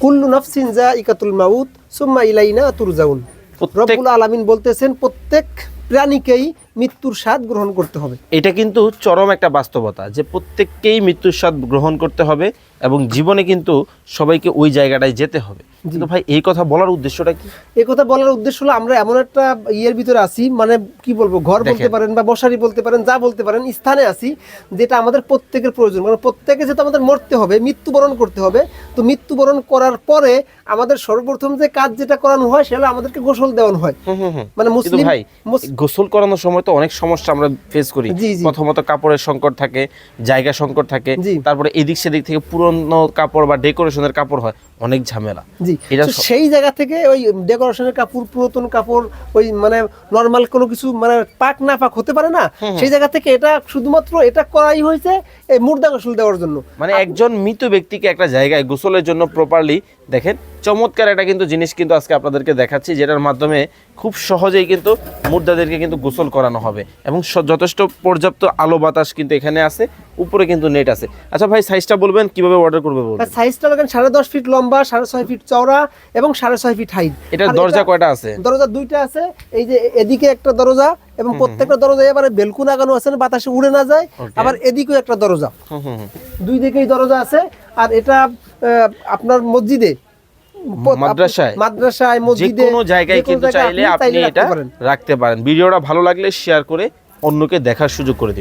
কুল্লু নাফসিন যায়িকাতুল মাউত সুম্মা ইলাইনা তুরজাউন। রব্বুল আলামিন বলতেছেন প্রত্যেক প্রাণীকেই মৃত্যুর স্বাদ গ্রহণ করতে হবে। এটা কিন্তু চরম একটা বাস্তবতা যে প্রত্যেককেই মৃত্যুর স্বাদ গ্রহণ করতে হবে এবং জীবনে কিন্তু সবাইকে ওই জায়গাটায় যেতে হবে। কিন্তু ভাই এই কথা বলার উদ্দেশ্যটা কি? এই কথা বলার উদ্দেশ্য হলো আমরা এমন একটা ইয়ের ভিতরে আছি, মানে কি বলবো, ঘর বলতে পারেন বা মশারি বলতে পারেন, যা বলতে পারেন, স্থানে আছি যেটা আমাদের প্রত্যেকের প্রয়োজন। মানে প্রত্যেকে যেহেতু আমাদের মরতে হবে, মৃত্যুবরণ করতে হবে, তো মৃত্যুবরণ করার পরে আমাদের সর্বপ্রথম যে কাজ যেটা করানো হয় সেটা আমাদেরকে গোসল দেওয়ানো হয়। মানে মুসলিম ভাই গোসল করানোর সময় তো অনেক সমস্যা আমরা ফেস করি। প্রথমত কাপড়ের সংকট থাকে, জায়গা সংকট থাকে, তারপরে এদিক সেদিক থেকে পুরনো কাপড় বা ডেকোরেশনের কাপড় হয়, অনেক ঝামেলা। সেই জায়গা থেকে ওই ডেকোরেশনের কাপড়, পুরাতন কাপড়, ওই মানে নরমাল কোনো কিছু মানে পাক না পাক হতে পারে না, সেই জায়গা থেকে এটা শুধুমাত্র এটা করাই হয়েছে এই মুর্দা গোসল দেওয়ার জন্য। মানে একজন মৃত ব্যক্তিকে একটা জায়গায় গোসলের জন্য প্রপারলি, দেখেন চমৎকার একটা কিন্তু জিনিস কিন্তু আজকে আপনাদেরকে দেখাচ্ছি, যেটার মাধ্যমে খুব সহজেই কিন্তু মুর্দাদেরকে কিন্তু গোসল করানো হবে এবং যথেষ্ট পর্যাপ্ত আলো বাতাস কিন্তু এখানে আছে, উপরে কিন্তু নেট আছে। আচ্ছা ভাই সাইজটা বলবেন, কিভাবে অর্ডার করবে বলবেন? সাইজটা দেখেন 10.5 ফিট লম্বা, 6.5 ফিট চওড়া এবং 6.5 ফিট হাইট। এটা দরজা কয়টা আছে? দরজা দুইটা আছে, এই যে এদিকে একটা দরজা এবং প্রত্যেকটা দরজায় এবারে বেলকুন লাগানো আছে, বাতাসে উড়ে না যায়। আবার এদিকেও একটা দরজা, দুই দিকেই দরজা আছে। আর এটা আপনার মসজিদে, মাদ্রাসায়, মসজিদে, কোনো জায়গায় কিন্তু চাইলে আপনি এটা রাখতে পারেন। ভিডিওটা ভালো লাগলে শেয়ার করে অন্যকে দেখার সুযোগ করে দিবেন।